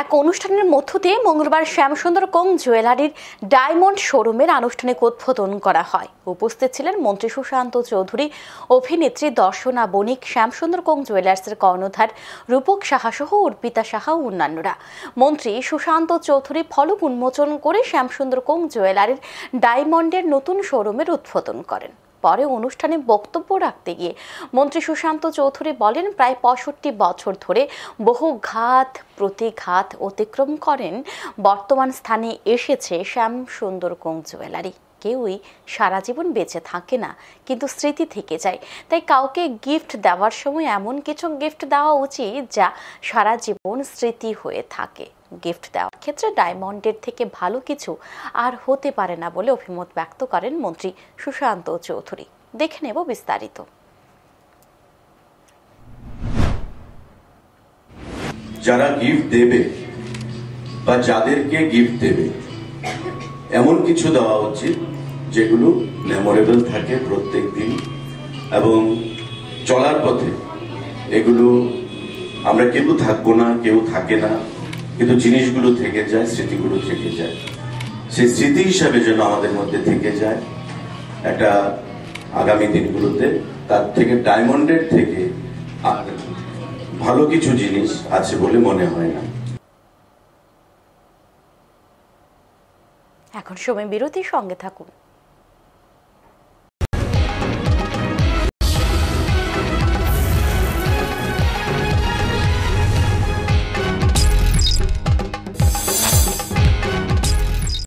এক অনুষ্ঠানের মধ্য দিয়ে মঙ্গলবার শ্যামসুন্দর কোং জুয়েলারির ডায়মন্ড শোরুমের আনুষ্ঠানিক উদ্বোধন করা হয়। উপস্থিত ছিলেন মন্ত্রী সুশান্ত চৌধুরী, অভিনেত্রী দর্শনা বণিক, শ্যামসুন্দর কোং জুয়েলার্সের কর্ণধার রূপক সাহা সহ অর্পিতা সাহা ও অন্যান্যরা। মন্ত্রী সুশান্ত চৌধুরী ফলক উন্মোচন করে শ্যামসুন্দর কোং জুয়েলারির ডায়মন্ডের নতুন শোরুমের উদ্বোধন করেন। পরে অনুষ্ঠানে বক্তব্য রাখতে গিয়ে মন্ত্রী সুশান্ত চৌধুরী বলেন, প্রায় ৬৫ বছর ধরে বহু ঘাত প্রতিঘাত অতিক্রম করেন বর্তমান স্থানে এসেছে শ্যামসুন্দর কোং জুয়েলারি। কেউই সারা জীবন বেঁচে থাকে না, কিন্তু স্মৃতি থেকে যায়। তাই কাউকে গিফট দেওয়ার সময় এমন কিছু গিফট দেওয়া উচিত যা সারা জীবন স্মৃতি হয়ে থাকে। গিফট দেওয়ার ক্ষেত্রে ডায়মন্ডের থেকে ভালো কিছু আর হতে পারে না বলে অভিমত ব্যক্ত করেন মন্ত্রী সুশান্ত চৌধুরী। দেখে নেব বিস্তারিত। যারা গিফট দেবে বা যাদেরকে গিফট দেবে এমন কিছু দেওয়া উচিত যেগুলো মেমোরেবল থাকে প্রত্যেক দিন, এবং চলার পথে এগুলো আমরা কেউ থাকবো না, কেউ থাকে না, কিন্তু জিনিসগুলো থেকে যায়, স্মৃতিগুলো থেকে যায়। সেই স্মৃতি হিসাবে যেন আমাদের মধ্যে থেকে যায় একটা আগামী দিনগুলোতে। তার থেকে ডায়মন্ডের থেকে আর ভালো কিছু জিনিস আছে বলে মনে হয় না। এখন সময় বিরতির, সঙ্গে থাকুন।